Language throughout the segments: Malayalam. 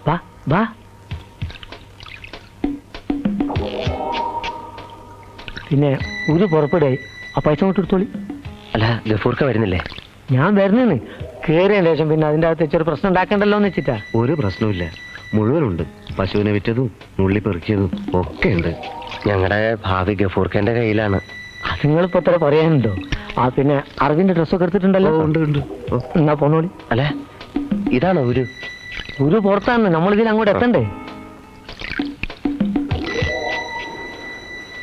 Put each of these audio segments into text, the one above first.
വാ വാ. പിന്നെ ഒരു പുറപ്പെടുകയായി. ആ പൈസ കൊണ്ട് എടുത്തോളി. അല്ല, ഗഫൂർക്ക വരുന്നില്ലേ? ഞാൻ വരുന്നേന്ന് കേറിയ ശേഷം പിന്നെ അതിൻ്റെ അകത്ത് ചെറു പ്രശ്നം ഉണ്ടാക്കണ്ടല്ലോ എന്ന് വെച്ചിട്ടാ. ഒരു പ്രശ്നമില്ല, മുഴുവനുണ്ട്. പശുവിനെ വിറ്റതും നുള്ളി പെറുക്കിയതും ഒക്കെ ഉണ്ട്. ഞങ്ങളുടെ ഭാവി ഗഫൂർക്കന്റെ കയ്യിലാണ്. അത് നിങ്ങളിപ്പോ എത്ര പറയാനുണ്ടോ? ആ പിന്നെ അറിവിന്റെ ഡ്രസ്സൊക്കെ എടുത്തിട്ടുണ്ടല്ലോ. ഉണ്ട് ഉണ്ട്. എന്നാ പോന്നോളി. അല്ല, ഇതാണോ ഒരു പുറത്താണ്, നമ്മളിതിൽ അങ്ങോട്ട് എത്തണ്ടേ?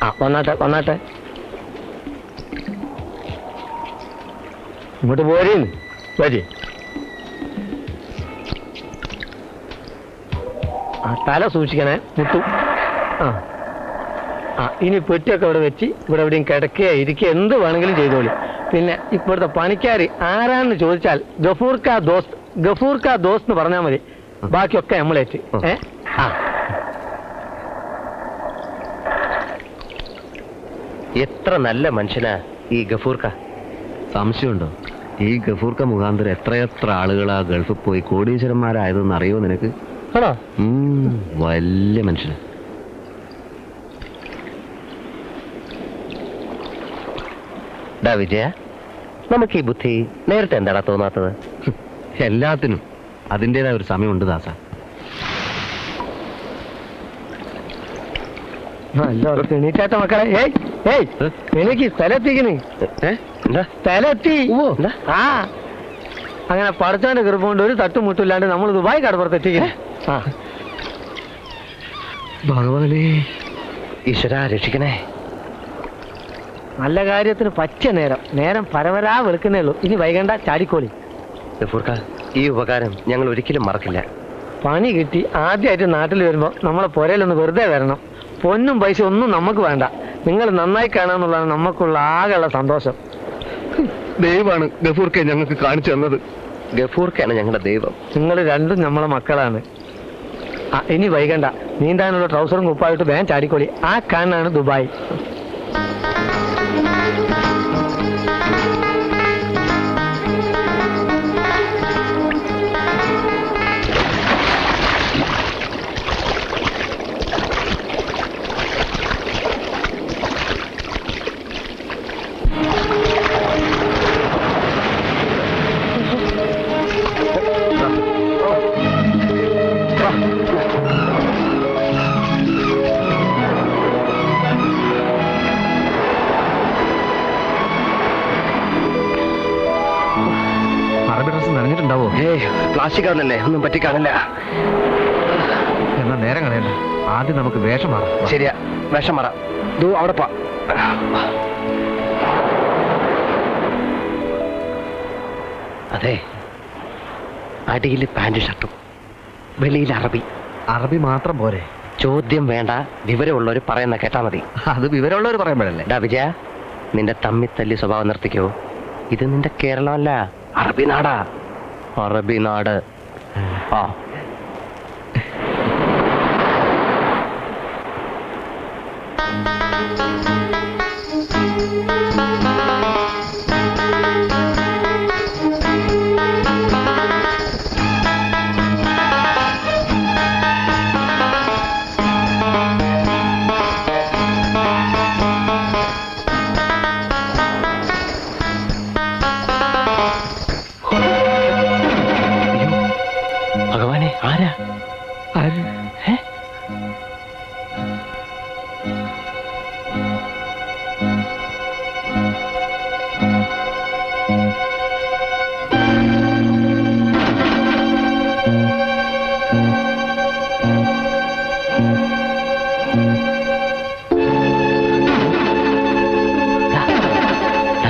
ആ വന്നാട്ടെ വന്നാട്ടെ. ഇങ്ങോട്ട് പോരേന്ന് വരി. ആ തല സൂക്ഷിക്കണേ, മുട്ടു. ആ ആ ഇനി പെട്ടിയൊക്കെ ഇവിടെ വെച്ച് ഇവിടെ എവിടെയും കിടക്കുക ഇരിക്കുക എന്ത് വേണമെങ്കിലും ചെയ്തോളി. പിന്നെ ഇപ്പോഴത്തെ പണിക്കാര് ആരാന്ന് ചോദിച്ചാൽ ഗഫൂർക്ക ദോസ്ത് എന്ന് പറഞ്ഞാൽ മതി. ബാക്കിയൊക്കെ നമ്മളേറ്റ്. ആ എത്ര നല്ല മനുഷ്യനാ ഈ ഗഫൂർക്ക. സംശയമുണ്ടോ? ഈ ഗഫൂർക്ക മുഖാന്തരം എത്രയെത്ര ആളുകളാ ഗൾഫിൽ പോയി കോടീശ്വരന്മാരായതെന്ന് അറിയോ നിനക്ക്? ആണോ? വലിയ മനുഷ്യന്. വിജയ, നമുക്ക് ഈ ബുദ്ധി നേരത്തെ എന്താടാ തോന്നാത്തത്? എല്ലാത്തിനും അതിൻ്റെതായ ഒരു സമയമുണ്ട് ദാസ. എണീറ്റാത്ത മക്കളെ, എനിക്ക് സ്ഥലത്തിക്കുന്നു. സ്ഥലത്തി. ആ അങ്ങനെ പഠിച്ചവന്റെ കൃപ കൊണ്ട് ഒരു തട്ടുമുട്ടില്ലാണ്ട് നമ്മൾ ദുബായ് കടപ്പുറത്തെത്തിക്കണേ. ആ ഭഗവാനേ, ഈശ്വരാ രക്ഷിക്കണേ. നല്ല കാര്യത്തിന് പറ്റിയ നേരം പരവരാ വെളുക്കുന്നേ ഉള്ളൂ. ഇനി വൈകണ്ട, ചാടിക്കോളി. ഈ ഉപകാരം ഞങ്ങൾ ഒരിക്കലും മറക്കില്ല. പണി കിട്ടി ആദ്യമായിട്ട് നാട്ടിൽ വരുമ്പോ നമ്മളെ പുരയിലൊന്ന് വെറുതെ വരണം. പൊന്നും പൈസ ഒന്നും നമുക്ക് വേണ്ട. നിങ്ങൾ നന്നായി കാണാന്നുള്ളതാണ് നമുക്കുള്ള ആകെയുള്ള സന്തോഷം. ദൈവമാണ് ഗഫൂർക്കെ ഞങ്ങൾക്ക് കാണിച്ചു തന്നത്. ഗഫൂർക്കാണ് ഞങ്ങളുടെ ദൈവം. നിങ്ങൾ രണ്ടും നമ്മളെ മക്കളാണ്. ഇനി വൈകണ്ട, നീന്താനുള്ള ട്രൗസറും കുപ്പായിട്ട് വേഗം ചാടിക്കോളി. ആ കാണാണ് ദുബായ്. പ്ലാസ്റ്റിക് ആവുന്നല്ലേ, ഒന്നും പറ്റി കാണില്ല. എന്നാ നേരം കളയല്ല, ആദ്യം നമുക്ക് വേഷം മാറാം. ശരിയാ, വേഷം മാറാം. അവിടെ പോ. അതെ, അടിയിൽ പാന്റ് ഷർട്ടും വെളിയിൽ അറബി. അറബി മാത്രം പോരെ? ചോദ്യം വേണ്ട, വിവരമുള്ളവർ പറയുന്ന കേട്ടാ മതി. അത് വിവരമുള്ളവർ പറയുമ്പോഴല്ലേ. വിജയ, നിന്റെ തമ്മിത്തല്ലി സ്വഭാവം നിർത്തിക്കോ. ഇത് നിന്റെ കേരളമല്ല, അറബി നാടാ. അറബി നാട്. ആ ആരാ?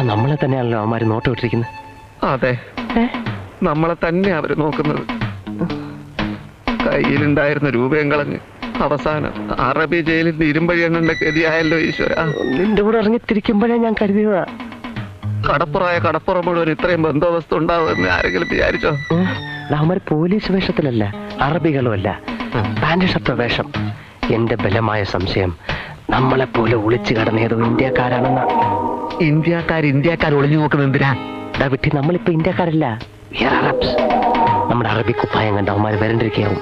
നമ്മളെ തന്നെയാണല്ലോ അവന്മാര് നോട്ട് വിട്ടിരിക്കുന്നത്. അതെ, നമ്മളെ തന്നെ അവര് നോക്കുന്നത്. കയ്യിലുണ്ടായിരുന്ന രൂപയും കളഞ്ഞ് അവസാനം അറബി ജയിലിന്റെ ഇരുമ്പഴി എണ്ണ ഗതിയായല്ലോ ഈശ്വര. നിന്റെ കൂടെ ഇറങ്ങിത്തിരിക്കുമ്പോഴേ ഞാൻ കരുതിയതാ കടപ്പുറം മുഴുവൻ ഇത്രയും ബന്ദോബസ്ത് ഉണ്ടാവുമെന്ന് ആരെങ്കിലും വിചാരിച്ചോ? അവന്മാർ പോലീസ് വേഷത്തിലല്ല, അറബികളുമല്ല, പാന്റ് ഷർട്ട് വേഷം. എന്റെ ബലമായ സംശയം നമ്മളെപ്പോലെ ഒളിച്ചു കടന്നേതോ ഇന്ത്യക്കാരാണെന്ന. ഇന്ത്യക്കാർ ഒളിഞ്ഞു നോക്കുന്നത് എന്തിനാ? നമ്മളിപ്പോ ഇന്ത്യക്കാരല്ല, നമ്മുടെ അറബി കുപ്പായം കണ്ട അവന്മാർ വരണ്ടിരിക്കാവും.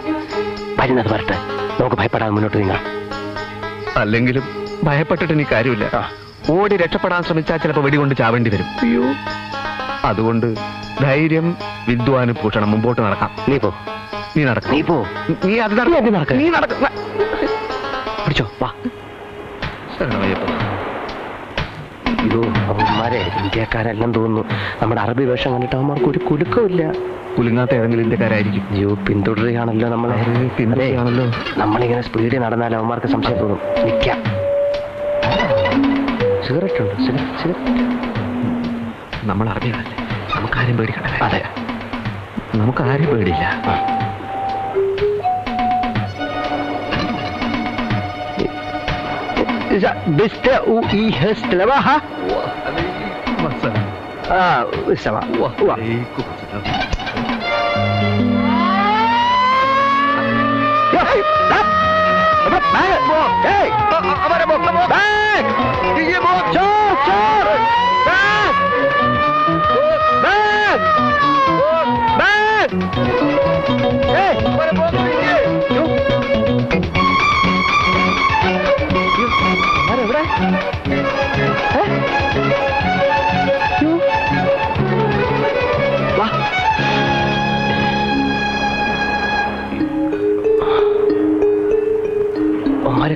വരുന്നത് വരട്ടെ, നമുക്ക് ഭയപ്പെടാതെ മുന്നോട്ട് നീങ്ങാം. അല്ലെങ്കിലും ഭയപ്പെട്ടിട്ട് ഇനി കാര്യമില്ല. ഓടി രക്ഷപ്പെടാൻ ശ്രമിച്ചാൽ ചിലപ്പോൾ വെടികൊണ്ട് ചാവേണ്ടി വരും. അയ്യോ, അതുകൊണ്ട് ധൈര്യം, വിദ്വാന് ഭൂഷണം, മുമ്പോട്ട് നടക്കാം. നീ പോ, നീ നടക്ക, നീ പോ, നീ അത് നീ നടക്ക. പിടിച്ചോ, വാ. ശരണമയ്യപ്പ. അയ്യോ, അവന്മാരെ ഇന്ത്യക്കാരെല്ലാം തോന്നുന്നു. നമ്മുടെ അറബി വേഷം കണ്ടിട്ട് അവന്മാർക്ക് ഒരു കുലുക്കമില്ല. കുലുങ്ങാത്ത ഏതെങ്കിലും ഇന്ത്യക്കാരായിരിക്കും. അയ്യോ, പിന്തുടരുകയാണല്ലോ നമ്മളെ. പിന്തുണയാണല്ലോ. നമ്മളിങ്ങനെ സ്പീഡിൽ നടന്നാൽ അവന്മാർക്ക് സംശയം തോന്നും. നിൽക്കാം. സിഗരറ്റ് ഉണ്ട്, സിഗരറ്റ്. നമ്മൾ അറബികളല്ലേ, നമുക്കാരും പേടിക്കണ്ട. അതെ, നമുക്കാരും പേടിയില്ല. bist du hier Slavaha? Slava.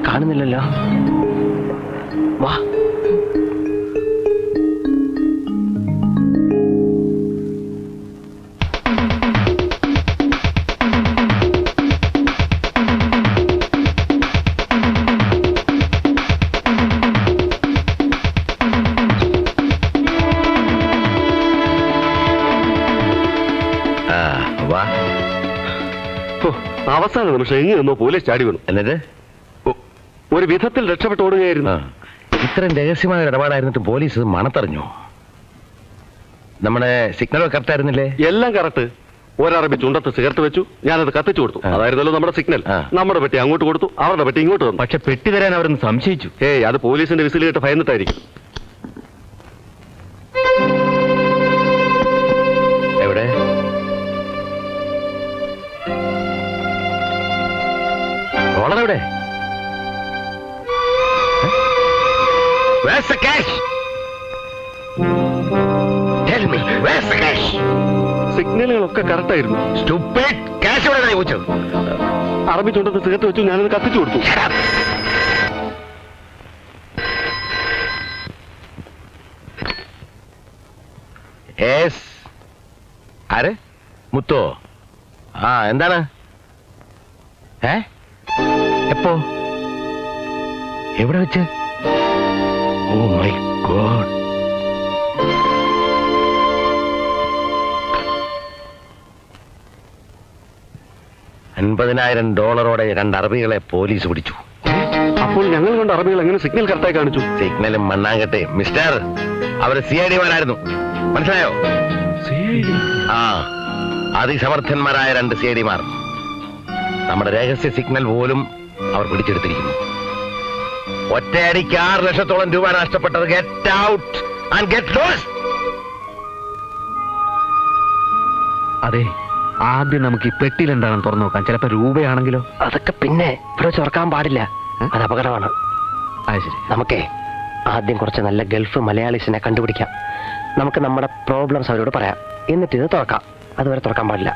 കാണുന്നില്ലല്ലോ. വാ. അവസാന നിമിഷം എങ്ങനെയൊന്നോ പോലീസ് ചാടി വീണു. എന്നിട്ട് ഒരു വിധത്തിൽ രക്ഷപ്പെട്ട് ഓടുകയായിരുന്നു. ഇത്രയും രഹസ്യമായ ഇടപാടായിരുന്നിട്ട് പോലീസ് മണത്തറിഞ്ഞു. നമ്മുടെ സിഗ്നൽ കറക്റ്റ് ആയിരുന്നില്ലേ? എല്ലാം കറക്റ്റ്. ഒരറബി ചുണ്ടത്ത് സിഗരറ്റ് വെച്ചു, ഞാനത് കത്തിച്ചു കൊടുത്തു. അതായിരുന്നല്ലോ നമ്മുടെ സിഗ്നൽ. നമ്മുടെ പെട്ടി അങ്ങോട്ട് കൊടുത്തു, അവരുടെ പെട്ടി ഇങ്ങോട്ട് വന്നു. പക്ഷെ പെട്ടി തരാൻ അവരൊന്ന് സംശയിച്ചു. ഏയ്, അത് പോലീസിന്റെ വിസിൽ കേട്ട് ഭയന്നിട്ടായിരിക്കും. എവിടെ? എവിടെ? Where's the cash? Tell me, where's the cash? സിഗ്നലുകളൊക്കെ കറക്റ്റ് ആയിരുന്നു. Stupid! Cash എവിടെയാണ് ചോദിച്ചത്? അറബി ചുണ്ടത്ത് സിഗരറ്റ് വെച്ചു, ഞാനത് കത്തിച്ചു കൊടുത്തു. Yes. ആര്? മുത്തോ? എന്താണ്? എപ്പോ? എവിടെ വെച്ച്? Oh my God. $50,000 രണ്ട് അറബികളെ പോലീസ് പിടിച്ചു. അപ്പോൾ ഞങ്ങൾ കൊണ്ട് അറബികൾ എങ്ങനെ സിഗ്നൽ കറക്റ്റായി കാണിച്ചു? സിഗ്നലും മണ്ണാങ്കട്ടെ മിസ്റ്റർ, അവര് CID-മാരായിരുന്നു. മനസ്സിലായോ? അതിസമർത്ഥന്മാരായ രണ്ട് CID-മാർ. നമ്മുടെ രഹസ്യ സിഗ്നൽ പോലും അവർ പിടിച്ചെടുത്തിരിക്കുന്നു. ഒറ്റയടിക്ക് 6 ലക്ഷത്തോളം രൂപ നഷ്ടപ്പെട്ടത്. Get out and get lost. അതെ, ആദ്യം നമുക്ക് ഈ പെട്ടിയിൽ എന്താണെന്ന് തുറന്നു നോക്കാം. ചിലപ്പോ രൂപയാണെങ്കിലോ? അതൊക്കെ പിന്നെ ഇവിടെ തുറക്കാൻ പാടില്ല, അത് അപകടമാണ്. അത് ശരി. നമുക്കേ ആദ്യം കുറച്ച് നല്ല ഗൾഫ് മലയാളീസിനെ കണ്ടുപിടിക്കാം. നമുക്ക് നമ്മുടെ പ്രോബ്ലംസ് അവരോട് പറയാം, എന്നിട്ട് ഇത് തുറക്കാം. അതുവരെ തുറക്കാൻ പാടില്ല.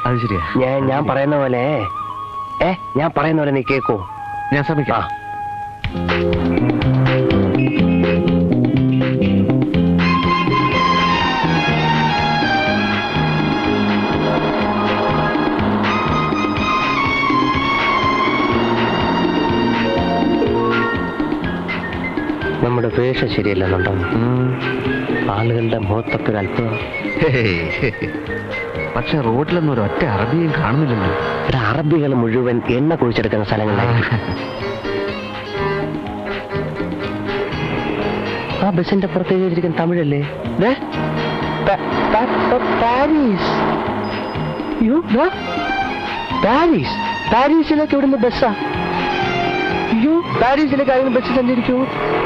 അത് ശരിയാ. ഞാൻ പറയുന്ന പോലെ ഞാൻ പറയുന്ന പോലെ നീ കേക്കോ? ഞാൻ ശ്രമിക്കാം. നമ്മുടെ വേഷം ശരിയല്ലെന്നുണ്ടോ? ആളുകളുടെ മുഖത്തൊക്കെ ഒരു അല്പം. പക്ഷെ റോഡിലൊന്നും ഒരു ഒറ്റ അറബിയും കാണുന്നില്ലല്ലോ. അറബികൾ മുഴുവൻ എണ്ണ കുഴിച്ചെടുക്കുന്ന സ്ഥലങ്ങളിലായിരിക്കും. ആ ബസിന്റെ പുറത്തേക്ക് വെച്ചിരിക്കുന്ന തമിഴല്ലേ? പാരീസ്. പാരീസ്. പാരീസിലേക്ക് ഇവിടുന്ന് ബസ്സാ? അയ്യോ, പാരീസിലേക്ക് ആരെങ്കിലും ബസ് സഞ്ചരിക്കൂ?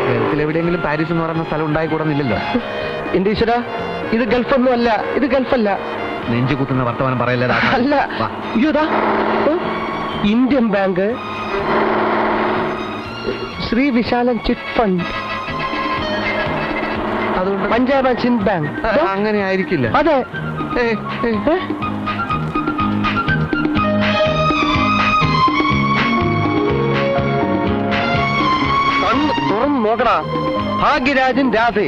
ഗൾഫിലെവിടെയെങ്കിലും പാരീസ് എന്ന് പറയുന്ന സ്ഥലം ഉണ്ടായിക്കൂടുന്നില്ലല്ലോ. എന്റെ ഈശ്വര, ഇത് ഗൾഫൊന്നും അല്ല, ഇത് ഗൾഫല്ല. നെഞ്ചു കുത്തുന്ന വർത്തമാനം പറയല്ലേ. അല്ല. അയ്യോതാ, Indian bank, Sree Vishalan chit fund, അതുകൊണ്ട് പഞ്ചാബ് ആൻഡ് സിന്ധ് ബാങ്ക്. അങ്ങനെ ആയിരിക്കില്ല. അതെ. കണ്ണ് തുറന്ന് നോക്കടാ. ഭാഗ്യരാജൻ രാധേ.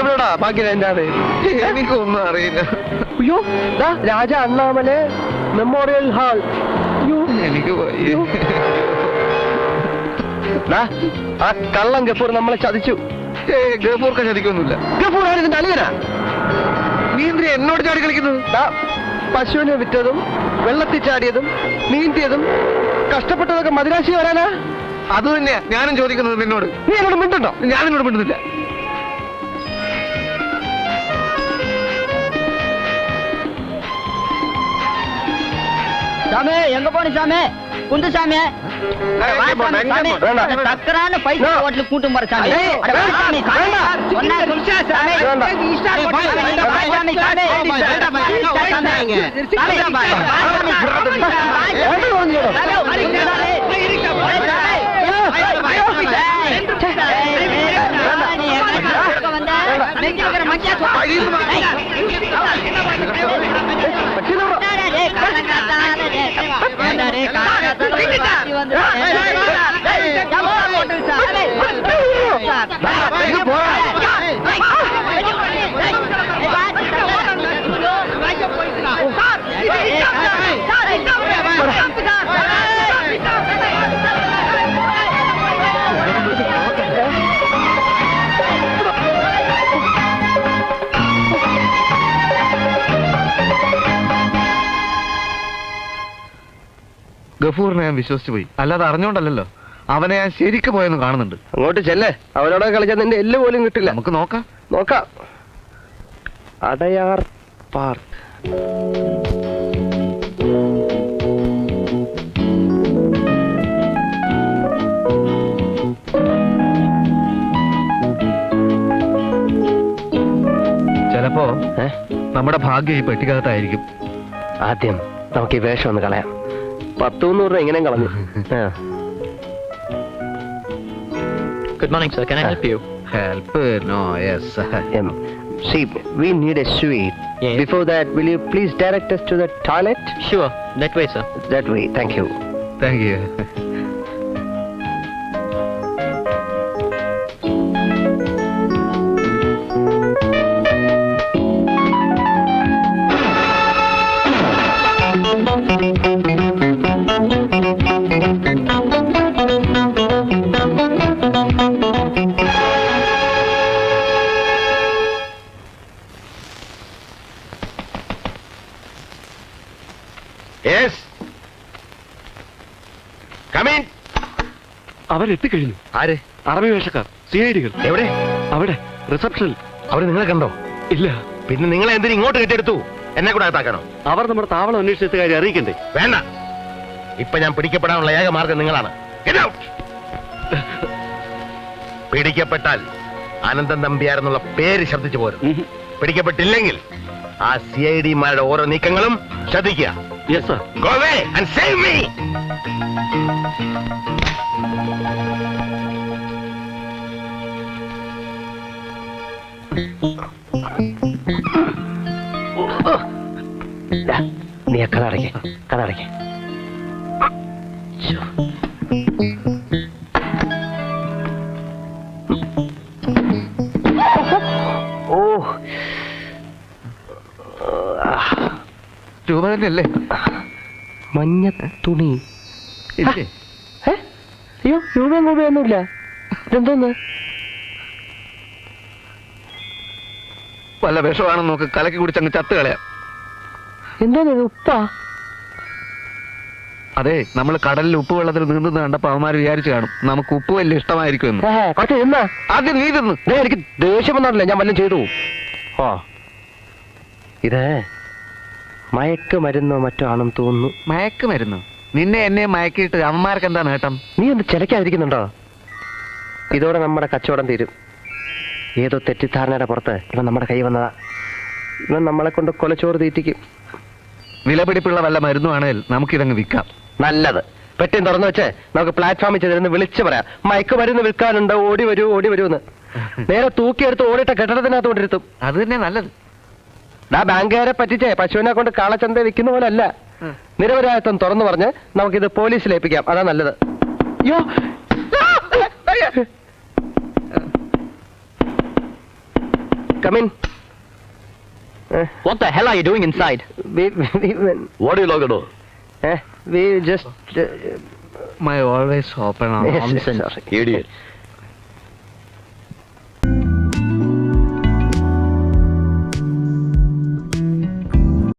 എവിടെടാ ഭാഗ്യരാജൻ രാധേ? എനിക്കൊന്നും അറിയില്ല. അയ്യോ, രാജ അണ്ണാമലെ മെമ്മോറിയൽ ഹാൾ. എനിക്ക് ആ കള്ളം ഗഫൂർ നമ്മളെ ചതിച്ചു. ഗഫൂർക്ക് ചതിക്കൊന്നുമില്ല. ഗഫൂർ ആയിരുന്നു അളിയനാ. നീ എന്തിനാ എന്നോട് ചാടി കളിക്കുന്നത്? പശുവിനെ വിറ്റതും വെള്ളത്തിൽ ചാടിയതും നീന്തിയതും കഷ്ടപ്പെട്ടതൊക്കെ മദിരാശി വരാനാ? അത് തന്നെയാ ഞാനും ചോദിക്കുന്നത് നിന്നോട്. നീ എന്നോട് മിണ്ടുണ്ടോ? ഞാനിന്നോട് മിണ്ടുന്നില്ല. சாமி எங்க போன சாமி? குண்டு சாமி டக்கரான பைசா ஹோட்டலுக்கு கூட்டும் போற சாமி. ഗഫൂറിനെ ഞാൻ വിശ്വസിച്ചു പോയി. അല്ലാതെ അറിഞ്ഞോണ്ടല്ലോ. അവനെ ഞാൻ ശരിക്കും പോയെന്ന് കാണുന്നുണ്ട്. അങ്ങോട്ട് ചെല്ലേ. അവരോട് കളിച്ചാൽ നിന്റെ എല്ല് പോലും കിട്ടില്ല. നമുക്ക് നോക്കാം. അടയാർ പാർക്ക്. ചിലപ്പോ നമ്മുടെ ഭാഗ്യം ഈ പെട്ടിക്കകത്തായിരിക്കും. ആദ്യം നമുക്ക് ഈ വേഷം ഒന്ന് കളയാം. 100 രൂപ ഇങ്ങനെ കളഞ്ഞു. Good morning, sir. Can I help you? Help? No, yes. See, we need a suite. Yes. Before that, will you please direct us to the toilet? Sure. That way, sir. That way, thank you. Thank you. Yes. Come in. അവരെത്തിക്കഴിഞ്ഞു. ആര്? അറബി വേഷക്കാർ, CID-കൾ. എവിടെ? അവിടെ റിസപ്ഷനിൽ. അവര് നിങ്ങളെ കണ്ടോ? ഇല്ല. പിന്നെ നിങ്ങളെ എന്തിനു ഇങ്ങോട്ട് കെട്ടിയെടുത്തു? എന്നെ കൂടെ അകത്താക്കണോ? അവർ നമ്മുടെ താവളം അന്വേഷിച്ച കാര്യം അറിയിക്കണ്ടേ? വേണ്ട. ഇപ്പൊ ഞാൻ പിടിക്കപ്പെടാനുള്ള ഏക മാർഗം നിങ്ങളാണ്. Get out. പിടിക്കപ്പെട്ടാൽ അനന്തൻ നമ്പ്യാരെന്നുള്ള പേര് ശബ്ദിച്ചു പോരും. പിടിക്കപ്പെട്ടില്ലെങ്കിൽ ആ CID-മാരുടെ ഓരോ നീക്കങ്ങളും ശ്രദ്ധിക്കുക. Yes sir. Go away and save me. നീ കഥ അടയ്ക്കേ. ഓ, രൂപ തന്നെയല്ലേ? മഞ്ഞ തുണി. ഇല്ലേ? അയ്യോ, രൂപയൊന്നുമില്ല. ഇതെന്തോന്ന്? വല്ല വിഷമാണെന്ന് നോക്ക്. കലക്കി കുടിച്ചങ്ങ് ചത്ത് കളയാം. എന്തോന്ന്? ഉപ്പാ? അതെ, നമ്മൾ കടലിൽ ഉപ്പ് വെള്ളത്തിൽ നീന്തുന്ന കണ്ടപ്പോ അവന്മാര് വിചാരിച്ചു കാണും നമുക്ക് ഉപ്പ് വലിയ ഇഷ്ടമായിരിക്കും എന്ന്. കുറച്ച് തിന്നാ. ആദ്യം നീ തിന്ന്. എനിക്ക് ദേഷ്യം വന്നിട്ടില്ല. ഞാൻ വല്ലതും ചെയ്തു. ഓ, ഇത് മയക്കുമരുന്നോ മറ്റോ ആണെന്ന് തോന്നുന്നു. മയക്കുമരുന്നോ? നിന്നെ എന്നെ മയക്കിയിട്ട് അവന്മാർക്ക് എന്താ നേട്ടം? നീ ഒന്ന് ചിലക്കാതിരിക്കുന്നുണ്ടോ? ഇതോടെ നമ്മുടെ കച്ചവടം തീരും. ഏതോ തെറ്റിദ്ധാരണയുടെ പുറത്ത് ഇവൻ നമ്മുടെ കൈ വന്നതാ. ഇവൻ നമ്മളെ കൊണ്ട് കൊലച്ചോറ് തീറ്റിക്കും. വിലപിടിപ്പുള്ള വല്ല മരുന്നുവാണെങ്കിൽ നമുക്കിതങ്ങ് വിൽക്കാം. നല്ലത്. പെട്ടിയും തുറന്നു വെച്ച് നമുക്ക് പ്ലാറ്റ്ഫോമിൽ ചെന്നിരുന്ന് വിളിച്ചു പറയാം, മയക്കുമരുന്ന് വിൽക്കാനുണ്ട്, ഓടി വരൂ എന്ന്. നേരെ തൂക്കിയെടുത്ത് ഓടിട്ട കെട്ടിടത്തിനകത്ത് കൊണ്ടിരുത്തും. അത് തന്നെ നല്ലത്. ബാങ്കുകാരെ പറ്റിച്ചേ പശുവിനെ കൊണ്ട് കാളച്ചന്ത വിൽക്കുന്ന പോലെ അല്ല. നിരപരാധിത്വം തുറന്നു പറഞ്ഞ് നമുക്കിത് പോലീസിൽ ഏൽപ്പിക്കാം. അതാ നല്ലത്. അയ്യോ, come in. What the hell are you doing inside? What do you lock the door? We just My always open on. yes, Nonsense. sorry. Idiot.